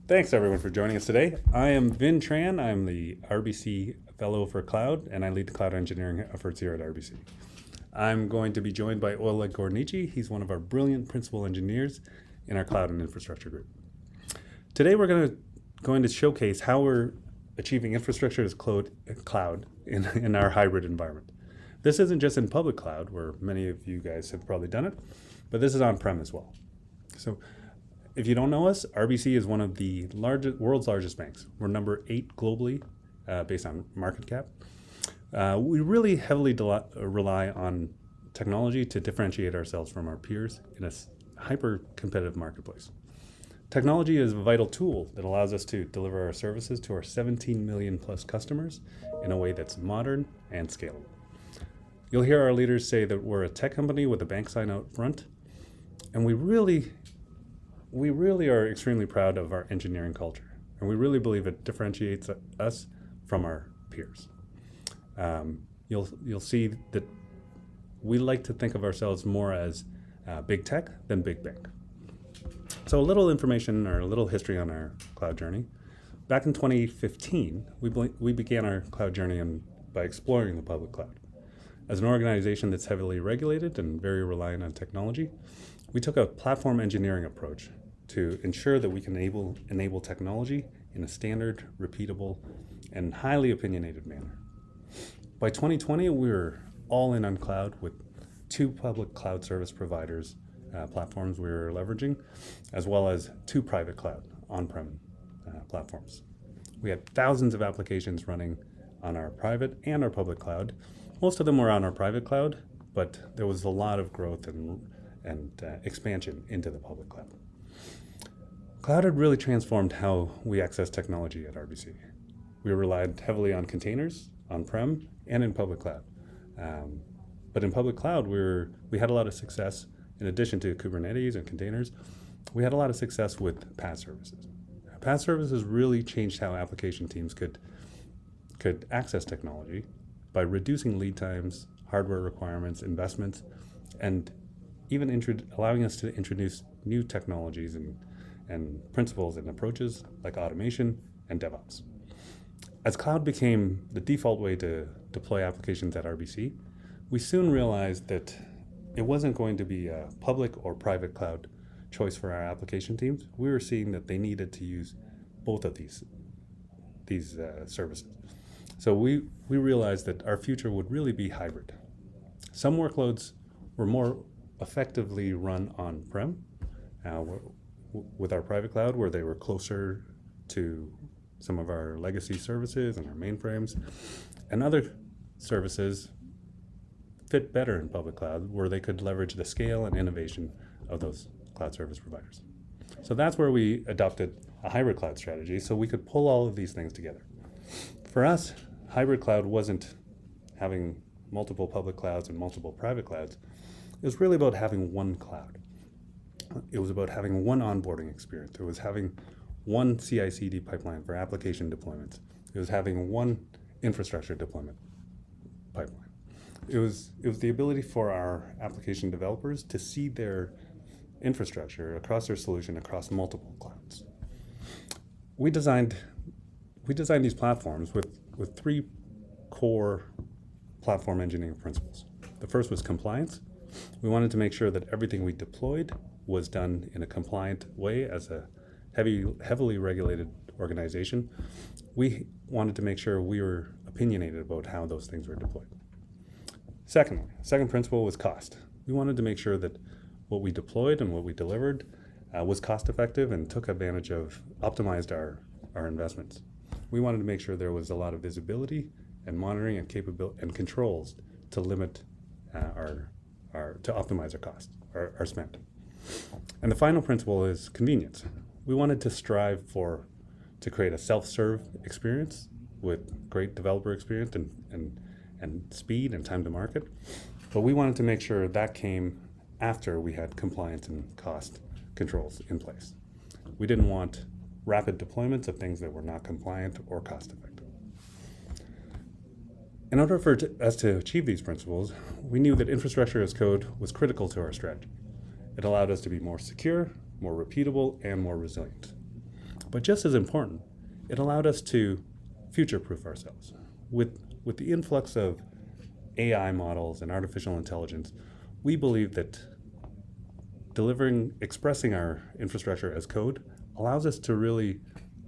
Thanks everyone for joining us today. I am Vinh Tran. I'm the RBC Fellow for Cloud, and I lead the cloud engineering efforts here at RBC. I'm going to be joined by Oleg Gorodnitchi. He's one of our brilliant principal engineers in our cloud and infrastructure group. Today we're going to showcase how we're achieving infrastructure as cloud in our hybrid environment. This isn't just in public cloud, where many of you guys have probably done it, but this is on-prem as well. So if you don't know us, RBC is one of the world's largest banks. We're number 8 globally based on market cap. We really heavily rely on technology to differentiate ourselves from our peers in a hyper-competitive marketplace. Technology is a vital tool that allows us to deliver our services to our 17 million plus customers in a way that's modern and scalable. You'll hear our leaders say that we're a tech company with a bank sign out front, and we really are extremely proud of our engineering culture, and we really believe it differentiates us from our peers. You'll see that we like to think of ourselves more as big tech than big bank. So a little information or a little history on our cloud journey. Back in 2015, we began our cloud journey by exploring the public cloud. As an organization that's heavily regulated and very reliant on technology, we took a platform engineering approach to ensure that we can enable technology in a standard, repeatable, and highly opinionated manner. By 2020, we were all in on cloud with 2 public cloud service providers platforms we were leveraging, as well as 2 private cloud on-prem platforms. We had thousands of applications running on our private and our public cloud. Most of them were on our private cloud, but there was a lot of growth and expansion into the public cloud. Cloud had really transformed how we access technology at RBC. We relied heavily on containers, on-prem, and in public cloud. But in public cloud, we had a lot of success. In addition to Kubernetes and containers, we had a lot of success with PaaS services. PaaS services really changed how application teams could access technology by reducing lead times, hardware requirements, investments, and even allowing us to introduce new technologies and principles and approaches like automation and DevOps. As cloud became the default way to deploy applications at RBC, we soon realized that it wasn't going to be a public or private cloud choice for our application teams. We were seeing that they needed to use both of these services. So we realized that our future would really be hybrid. Some workloads were more effectively run on-prem with our private cloud, where they were closer to some of our legacy services and our mainframes, and other services fit better in public cloud, where they could leverage the scale and innovation of those cloud service providers. So that's where we adopted a hybrid cloud strategy, so we could pull all of these things together. For us, hybrid cloud wasn't having multiple public clouds and multiple private clouds. It was really about having one cloud. It was about having one onboarding experience. It was having one CI/CD pipeline for application deployments. It was having one infrastructure deployment pipeline. It was the ability for our application developers to see their infrastructure across their solution across multiple clouds. We designed these platforms with 3 core platform engineering principles. The first was compliance. We wanted to make sure that everything we deployed was done in a compliant way. As a heavily regulated organization, we wanted to make sure we were opinionated about how those things were deployed. Second principle was cost. We wanted to make sure that what we deployed and what we delivered was cost effective and took advantage of, optimized our investments. We wanted to make sure there was a lot of visibility and monitoring and capability and controls to limit to optimize our cost, our spend. And the final principle is convenience. We wanted to strive to create a self-serve experience with great developer experience and speed and time to market. But we wanted to make sure that came after we had compliance and cost controls in place. We didn't want rapid deployments of things that were not compliant or cost effective. In order for us to achieve these principles, we knew that infrastructure as code was critical to our strategy. It allowed us to be more secure, more repeatable, and more resilient. But just as important, it allowed us to future-proof ourselves. With the influx of AI models and artificial intelligence, we believe that expressing our infrastructure as code allows us to really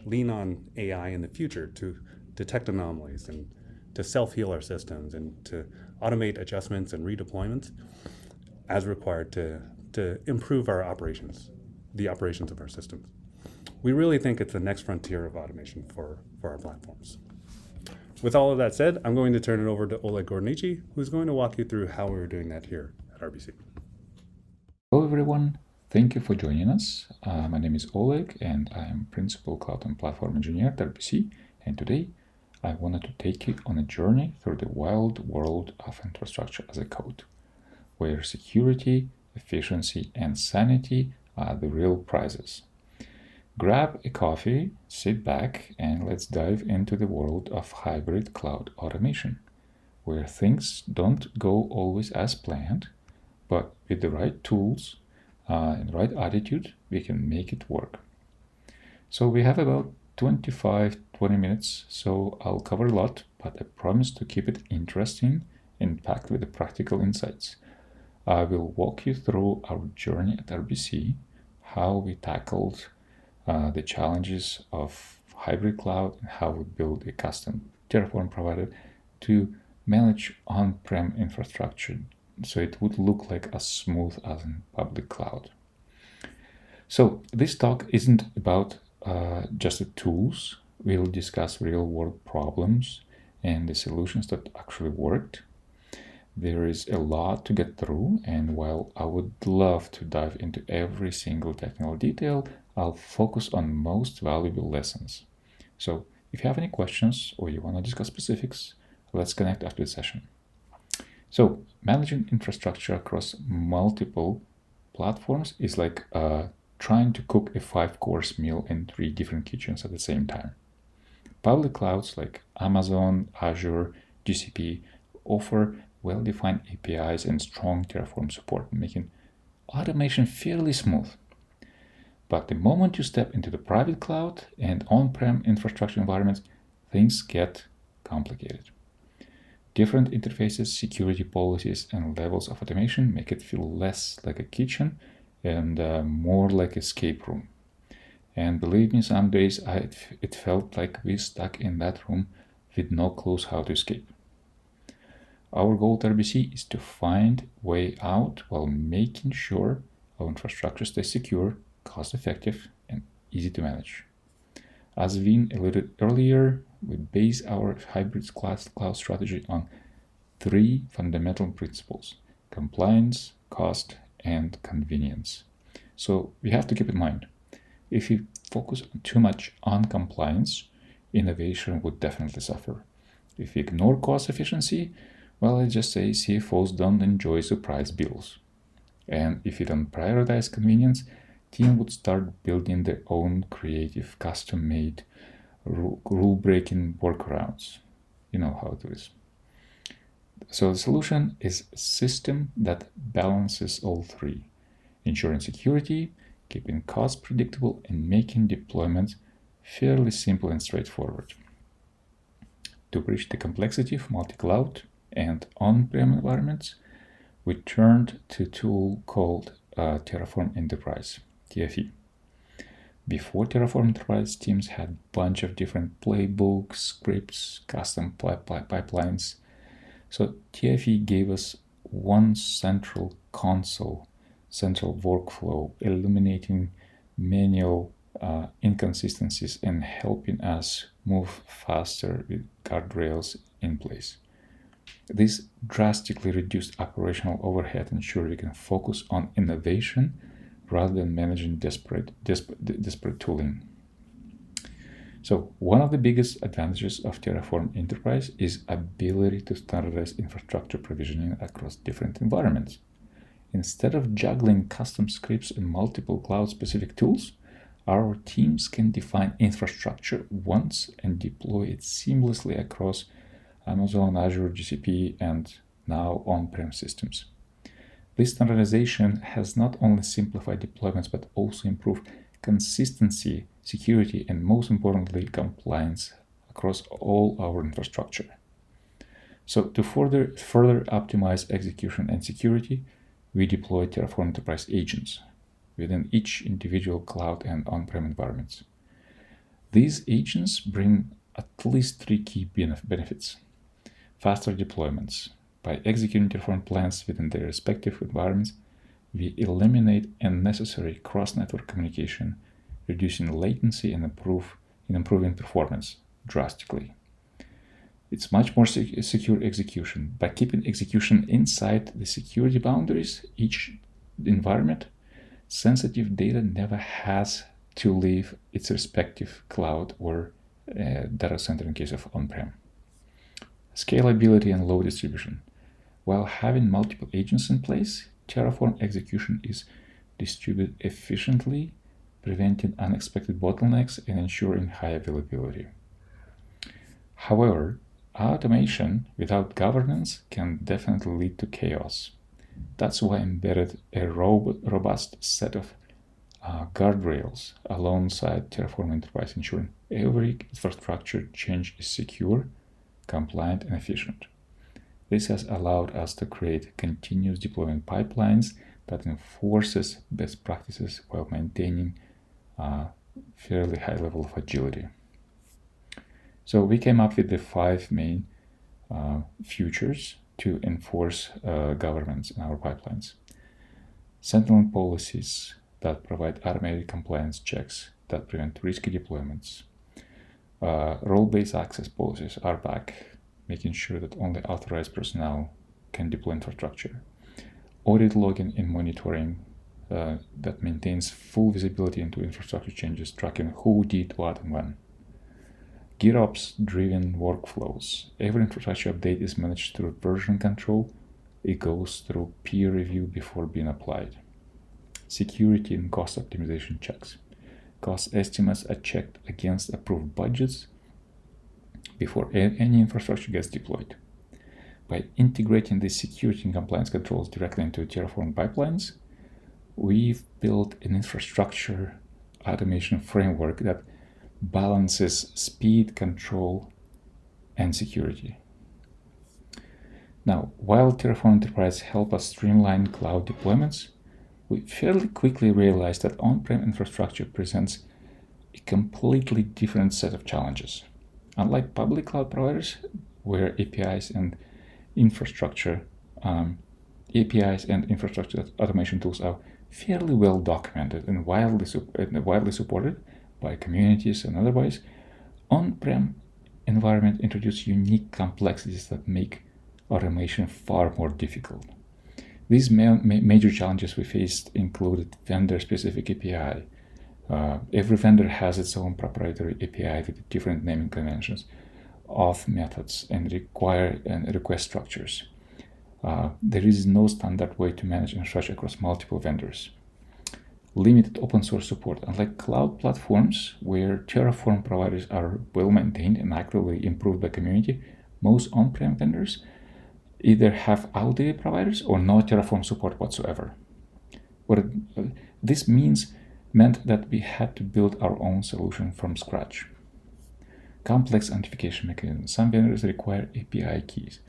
lean on AI in the future to detect anomalies and to self-heal our systems and to automate adjustments and redeployments as required to improve our operations, the operations of our systems. We really think it's the next frontier of automation for our platforms. With all of that said, I'm going to turn it over to Oleg Gorodnitchi, who's going to walk you through how we're doing that here at RBC. Hello everyone, thank you for joining us. My name is Oleg and I am Principal Cloud and Platform Engineer at RBC, and today I wanted to take you on a journey through the wild world of infrastructure as a code, where security, efficiency, and sanity are the real prizes. Grab a coffee, sit back, and let's dive into the world of hybrid cloud automation, where things don't go always as planned, but with the right tools and the right attitude, we can make it work. So we have about 25-20 minutes, so I'll cover a lot, but I promise to keep it interesting and packed with the practical insights. I will walk you through our journey at RBC, how we tackled the challenges of hybrid cloud and how we build a custom Terraform provider to manage on-prem infrastructure so it would look like as smooth as in public cloud. So this talk isn't about just the tools. We'll discuss real-world problems and the solutions that actually worked. There is a lot to get through, and while I would love to dive into every single technical detail, I'll focus on most valuable lessons. So if you have any questions or you want to discuss specifics, let's connect after the session. So managing infrastructure across multiple platforms is like trying to cook a 5-course meal in 3 different kitchens at the same time. Public clouds like Amazon, Azure, GCP offer well-defined APIs and strong Terraform support, making automation fairly smooth. But the moment you step into the private cloud and on-prem infrastructure environments, things get complicated. Different interfaces, security policies, and levels of automation make it feel less like a kitchen and more like an escape room. And believe me, some days it felt like we stuck in that room with no clues how to escape. Our goal at RBC is to find a way out while making sure our infrastructure stays secure, cost-effective, and easy to manage. As Vinh alluded earlier, we base our hybrid cloud strategy on 3 fundamental principles: compliance, cost, and convenience. So we have to keep in mind, if you focus too much on compliance, innovation would definitely suffer. If you ignore cost efficiency, well, I just say CFOs don't enjoy surprise bills. And if you don't prioritize convenience, team would start building their own creative, custom-made, rule-breaking workarounds. You know how it is. So the solution is a system that balances all 3, ensuring security, keeping costs predictable, and making deployment fairly simple and straightforward. To bridge the complexity of multi-cloud and on-prem environments, we turned to a tool called Terraform Enterprise, TFE. Before Terraform Enterprise, teams had a bunch of different playbooks, scripts, custom pipelines. So TFE gave us one central console, central workflow, eliminating manual inconsistencies and helping us move faster with guardrails in place. This drastically reduced operational overhead, ensuring we can focus on innovation rather than managing disparate tooling. So one of the biggest advantages of Terraform Enterprise is ability to standardize infrastructure provisioning across different environments. Instead of juggling custom scripts and multiple cloud-specific tools, our teams can define infrastructure once and deploy it seamlessly across Amazon, Azure, GCP, and now on-prem systems. This standardization has not only simplified deployments but also improved consistency, security, and most importantly, compliance across all our infrastructure. So to further optimize execution and security, we deploy Terraform Enterprise agents within each individual cloud and on-prem environments. These agents bring at least 3 key benefits. Faster deployments. By executing Terraform plans within their respective environments, we eliminate unnecessary cross-network communication, reducing latency and improving performance drastically. It's much more secure execution. By keeping execution inside the security boundaries, each environment, sensitive data never has to leave its respective cloud or data center in case of on-prem. Scalability and load distribution. While having multiple agents in place, Terraform execution is distributed efficiently, preventing unexpected bottlenecks and ensuring high availability. However, automation without governance can definitely lead to chaos. That's why I embedded a robust set of guardrails alongside Terraform Enterprise, ensuring every infrastructure change is secure, compliant, and efficient. This has allowed us to create continuous deployment pipelines that enforces best practices while maintaining a fairly high level of agility. So we came up with the 5 main features to enforce governance in our pipelines. Sentinel policies that provide automated compliance checks that prevent risky deployments. Role-based access policies are back, making sure that only authorized personnel can deploy infrastructure. Audit logging and monitoring that maintains full visibility into infrastructure changes, tracking who did what and when. GitOps-driven workflows. Every infrastructure update is managed through version control. It goes through peer review before being applied. Security and cost optimization checks. Cost estimates are checked against approved budgets before any infrastructure gets deployed. By integrating the security and compliance controls directly into Terraform pipelines, we've built an infrastructure automation framework that balances speed, control, and security. Now, while Terraform Enterprise helps us streamline cloud deployments, we fairly quickly realized that on-prem infrastructure presents a completely different set of challenges. Unlike public cloud providers, where APIs and infrastructure automation tools are fairly well documented and widely supported by communities and otherwise, on-prem environment introduce unique complexities that make automation far more difficult. These major challenges we faced included vendor-specific API. Every vendor has its own proprietary API with different naming conventions, auth methods, and request structures. There is no standard way to manage infrastructure across multiple vendors. Limited open source support. Unlike cloud platforms, where Terraform providers are well maintained and actively improved by community, most on-prem vendors either have outdated providers or no Terraform support whatsoever. This meant that we had to build our own solution from scratch. Complex authentication mechanisms. Some vendors require API keys.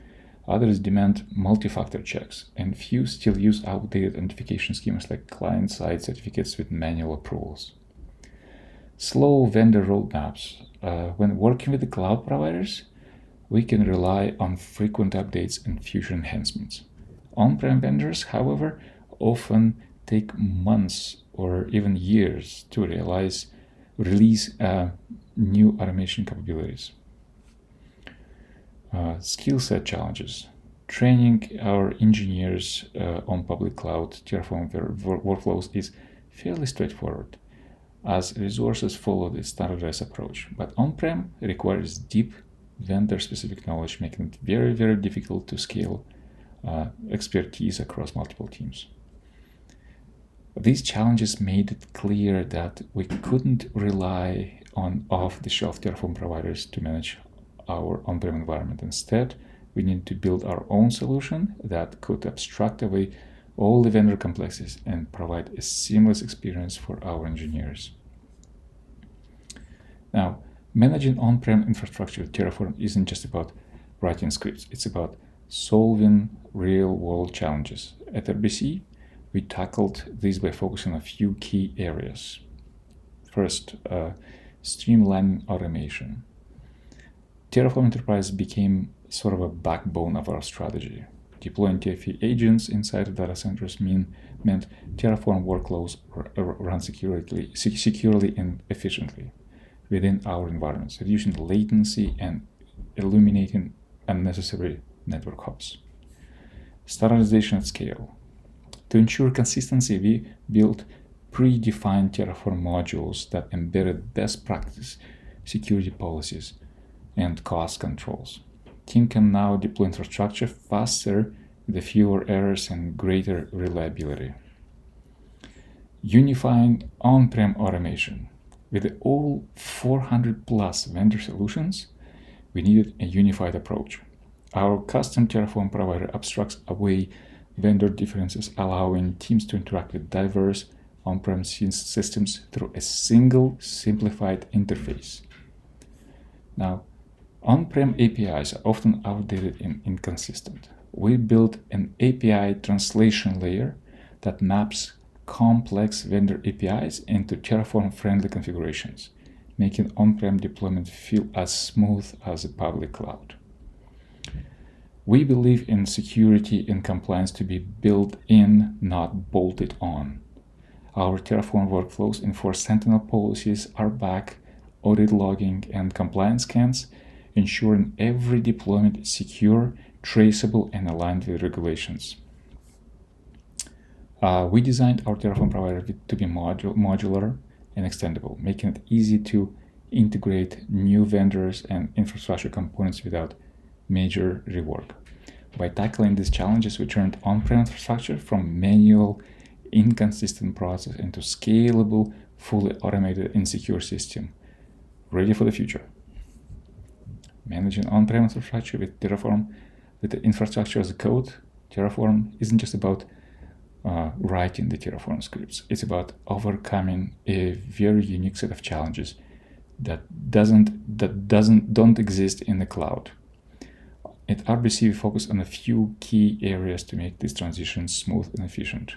Others demand multi-factor checks, and few still use outdated authentication schemas like client-side certificates with manual approvals. Slow vendor roadmaps. When working with the cloud providers, we can rely on frequent updates and future enhancements. On-prem vendors, however, often take months or even years to release new automation capabilities. Skill set challenges. Training our engineers on public cloud Terraform workflows is fairly straightforward, as resources follow the standardized approach. But on-prem requires deep vendor-specific knowledge, making it very, very difficult to scale expertise across multiple teams. These challenges made it clear that we couldn't rely on off-the-shelf Terraform providers to manage our on-prem environment. Instead, we need to build our own solution that could abstract away all the vendor complexities and provide a seamless experience for our engineers. Now, managing on-prem infrastructure with Terraform isn't just about writing scripts. It's about solving real-world challenges. At RBC, we tackled this by focusing on a few key areas. First, streamlining automation. Terraform Enterprise became sort of a backbone of our strategy. Deploying TFE agents inside of data centers meant Terraform workloads run securely and efficiently within our environments, reducing latency and eliminating unnecessary network hops. Standardization at scale. To ensure consistency, we built predefined Terraform modules that embedded best practice security policies and cost controls. Team can now deploy infrastructure faster with fewer errors and greater reliability. Unifying on-prem automation. With all 400 plus vendor solutions, we needed a unified approach. Our custom Terraform provider abstracts away vendor differences, allowing teams to interact with diverse on-prem systems through a single simplified interface. Now, on-prem APIs are often outdated and inconsistent. We built an API translation layer that maps complex vendor APIs into Terraform-friendly configurations, making on-prem deployment feel as smooth as a public cloud. We believe in security and compliance to be built in, not bolted on. Our Terraform workflows enforce Sentinel policies, RBAC, audit logging, and compliance scans, ensuring every deployment is secure, traceable, and aligned with regulations. We designed our Terraform provider to be modular and extendable, making it easy to integrate new vendors and infrastructure components without major rework. By tackling these challenges, we turned on-prem infrastructure from manual, inconsistent process into scalable, fully automated and secure system, ready for the future. Managing on-prem infrastructure with Terraform, with the infrastructure as a code, Terraform isn't just about writing the Terraform scripts. It's about overcoming a very unique set of challenges that don't exist in the cloud. At RBC, we focus on a few key areas to make this transition smooth and efficient.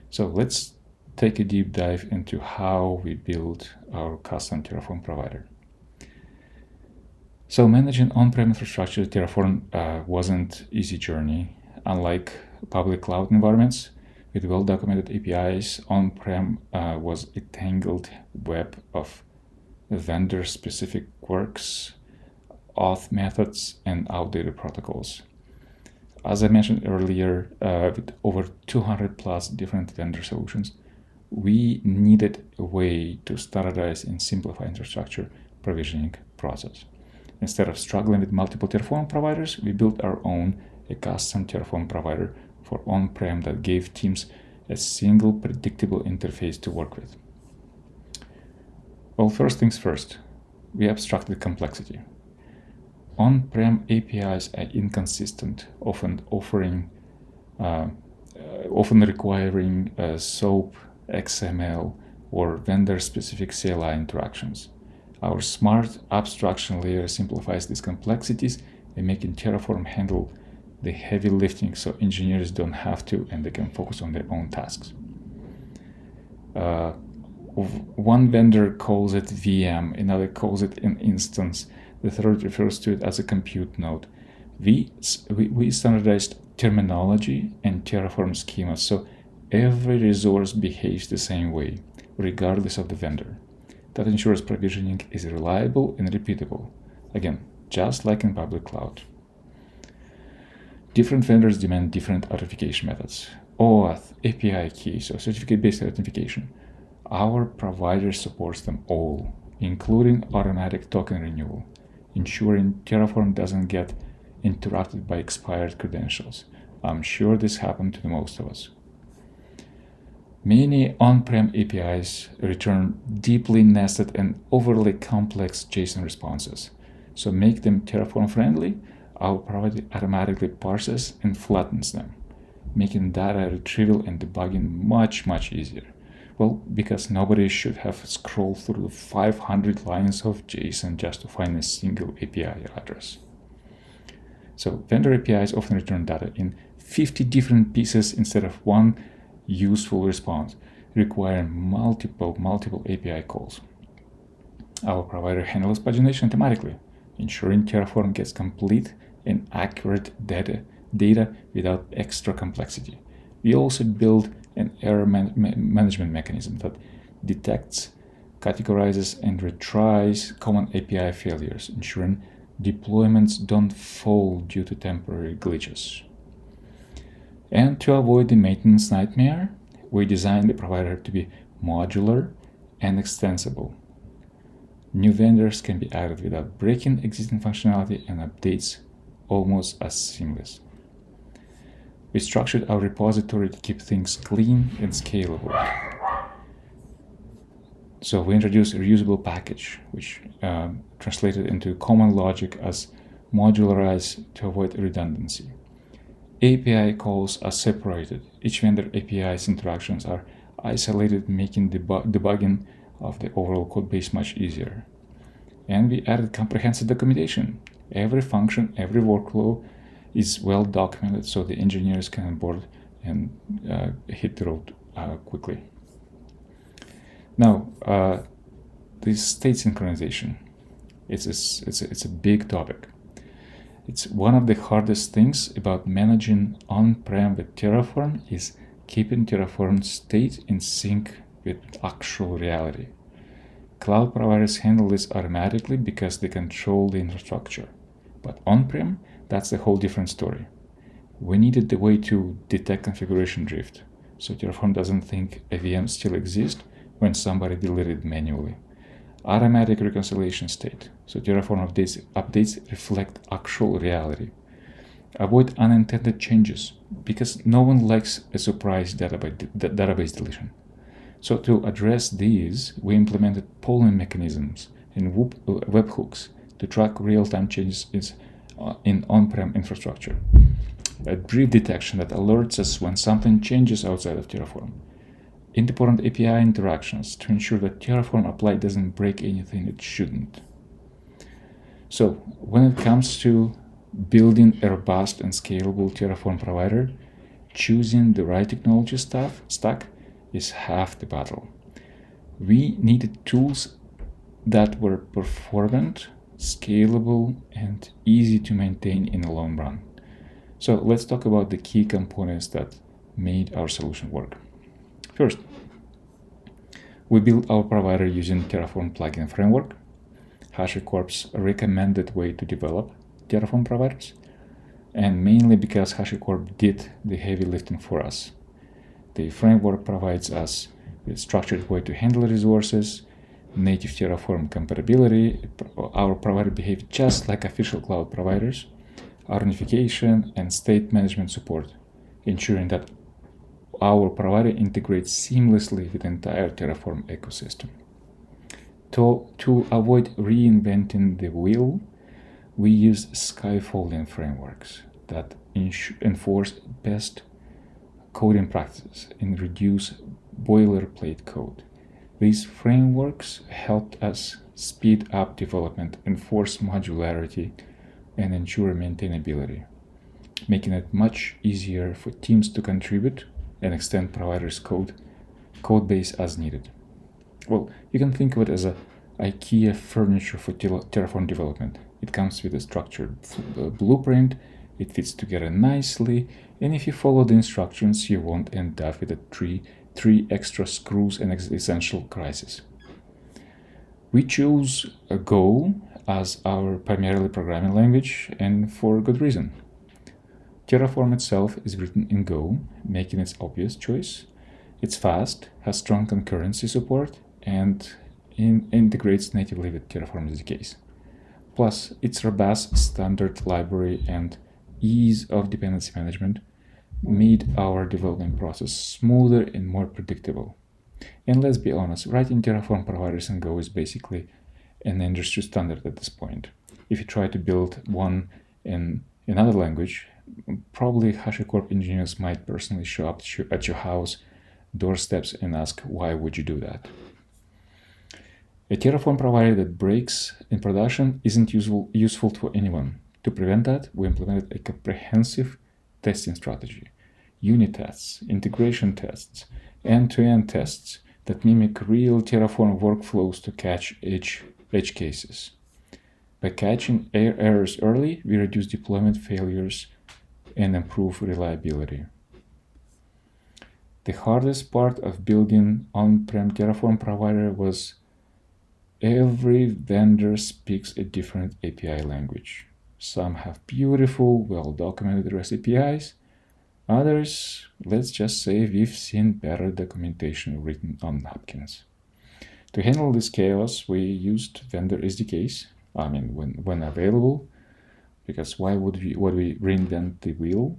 So let's take a deep dive into how we build our custom Terraform provider. So managing on-prem infrastructure, Terraform wasn't an easy journey. Unlike public cloud environments with well-documented APIs, on-prem was a tangled web of vendor-specific quirks, auth methods, and outdated protocols. As I mentioned earlier, with over 200 plus different vendor solutions, we needed a way to standardize and simplify infrastructure provisioning process. Instead of struggling with multiple Terraform providers, we built our own, a custom Terraform provider for on-prem that gave teams a single predictable interface to work with. Well, first things first, we abstracted complexity. On-prem APIs are inconsistent, often requiring SOAP, XML, or vendor-specific CLI interactions. Our smart abstraction layer simplifies these complexities and making Terraform handle the heavy lifting so engineers don't have to and they can focus on their own tasks. One vendor calls it VM, another calls it an instance, the third refers to it as a compute node. We standardized terminology and Terraform schemas so every resource behaves the same way, regardless of the vendor. That ensures provisioning is reliable and repeatable. Again, just like in public cloud. Different vendors demand different authentication methods. OAuth, API key, so certificate-based authentication. Our provider supports them all, including automatic token renewal, ensuring Terraform doesn't get interrupted by expired credentials. I'm sure this happened to the most of us. Many on-prem APIs return deeply nested and overly complex JSON responses. So make them Terraform friendly, our provider automatically parses and flattens them, making data retrieval and debugging much easier. Well, because nobody should have scrolled through 500 lines of JSON just to find a single API address. So vendor APIs often return data in 50 different pieces instead of one useful response, requiring multiple API calls. Our provider handles pagination automatically, ensuring Terraform gets complete and accurate data without extra complexity. We also build an error management mechanism that detects, categorizes, and retries common API failures, ensuring deployments don't fall due to temporary glitches. And to avoid the maintenance nightmare, we designed the provider to be modular and extensible. New vendors can be added without breaking existing functionality, and updates almost as seamless. We structured our repository to keep things clean and scalable. So we introduced a reusable package, which translated into common logic as modularized to avoid redundancy. API calls are separated. Each vendor API's interactions are isolated, making debugging of the overall code base much easier. And we added comprehensive documentation. Every function, every workflow is well documented so the engineers can onboard and hit the road quickly. Now, this state synchronization, it's a big topic. It's one of the hardest things about managing on-prem with Terraform is keeping Terraform's state in sync with actual reality. Cloud providers handle this automatically because they control the infrastructure. But on-prem, that's a whole different story. We needed the way to detect configuration drift, so Terraform doesn't think a VM still exists when somebody deleted it manually. Automatic reconciliation state, so Terraform updates reflect actual reality. Avoid unintended changes, because no one likes a surprise database deletion. So to address these, we implemented polling mechanisms and webhooks to track real-time changes in on-prem infrastructure. A drift detection that alerts us when something changes outside of Terraform. Independent API interactions to ensure that Terraform apply doesn't break anything it shouldn't. So when it comes to building a robust and scalable Terraform provider, choosing the right technology stack is half the battle. We needed tools that were performant, scalable, and easy to maintain in the long run. So let's talk about the key components that made our solution work. First, we built our provider using Terraform plugin framework, HashiCorp's recommended way to develop Terraform providers, and mainly because HashiCorp did the heavy lifting for us. The framework provides us with a structured way to handle resources, native Terraform compatibility. Our provider behaves just like official cloud providers, unification and state management support, ensuring that our provider integrates seamlessly with the entire Terraform ecosystem. To avoid reinventing the wheel, we use scaffolding frameworks that enforce best coding practices and reduce boilerplate code. These frameworks helped us speed up development, enforce modularity, and ensure maintainability, making it much easier for teams to contribute and extend providers' code base as needed. Well, you can think of it as a IKEA furniture for Terraform development. It comes with a structured blueprint, it fits together nicely, and if you follow the instructions, you won't end up with three extra screws and existential crisis. We chose Go as our primarily programming language, and for good reason. Terraform itself is written in Go, making its obvious choice. It's fast, has strong concurrency support, and integrates natively with Terraform SDKs. Plus, its robust standard library and ease of dependency management made our development process smoother and more predictable. And let's be honest, writing Terraform providers in Go is basically an industry standard at this point. If you try to build one in another language, probably HashiCorp engineers might personally show up at your house doorsteps and ask, why would you do that? A Terraform provider that breaks in production isn't useful for anyone. To prevent that, we implemented a comprehensive testing strategy. Unit tests, integration tests, end-to-end tests that mimic real Terraform workflows to catch edge cases. By catching errors early, we reduce deployment failures and improve reliability. The hardest part of building on-prem Terraform provider was every vendor speaks a different API language. Some have beautiful, well-documented REST APIs. Others, let's just say, we've seen better documentation written on napkins. To handle this chaos, we used vendor SDKs, when available, because why would we reinvent the wheel?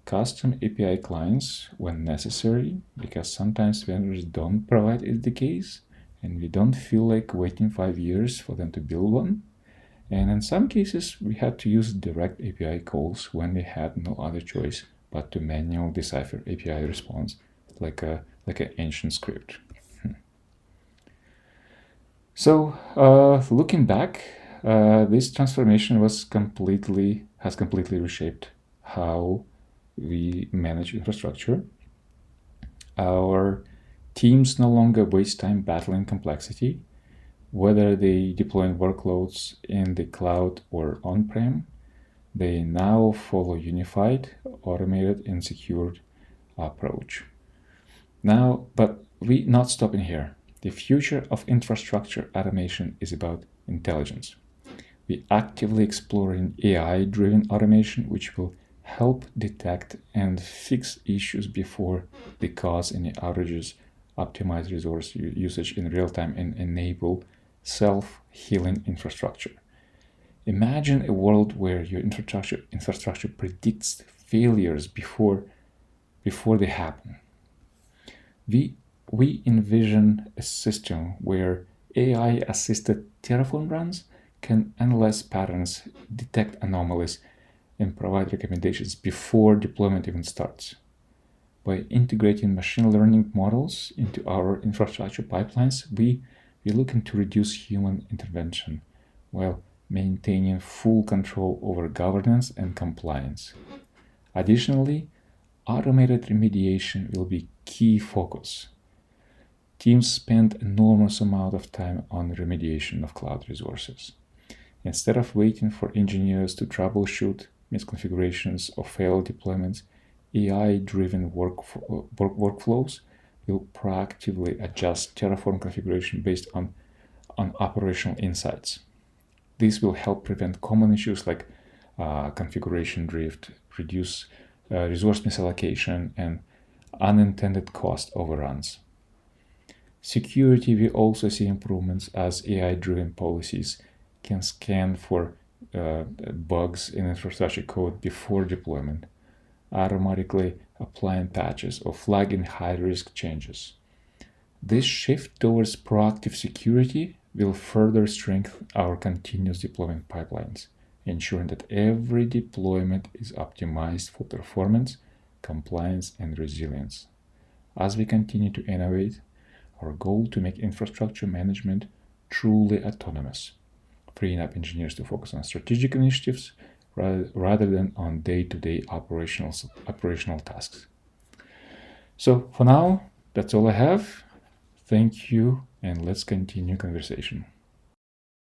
Custom API clients when necessary, because sometimes vendors don't provide SDKs, and we don't feel like waiting 5 years for them to build one. And in some cases, we had to use direct API calls when we had no other choice but to manually decipher API response like an ancient script. So, looking back, this transformation has completely reshaped how we manage infrastructure. Our teams no longer waste time battling complexity, whether they deploy workloads in the cloud or on-prem. They now follow unified, automated, and secured approach. Now, but we're not stopping here. The future of infrastructure automation is about intelligence. We're actively exploring AI-driven automation, which will help detect and fix issues before they cause any outages, optimize resource usage in real time, and enable self-healing infrastructure. Imagine a world where your infrastructure predicts failures before they happen. We envision a system where AI-assisted Terraform runs can analyze patterns, detect anomalies, and provide recommendations before deployment even starts. By integrating machine learning models into our infrastructure pipelines, we're looking to reduce human intervention while maintaining full control over governance and compliance. Additionally, automated remediation will be key focus. Teams spend enormous amount of time on remediation of cloud resources. Instead of waiting for engineers to troubleshoot misconfigurations or failed deployments, AI-driven workflows will proactively adjust Terraform configuration based on operational insights. This will help prevent common issues like configuration drift, reduce resource misallocation, and unintended cost overruns. Security will also see improvements as AI-driven policies can scan for bugs in infrastructure code before deployment, automatically applying patches or flagging high-risk changes. This shift towards proactive security will further strengthen our continuous deployment pipelines, ensuring that every deployment is optimized for performance, compliance, and resilience. As we continue to innovate, our goal to make infrastructure management truly autonomous, freeing up engineers to focus on strategic initiatives rather than on day-to-day operational tasks. So for now, that's all I have. Thank you, and let's continue conversation.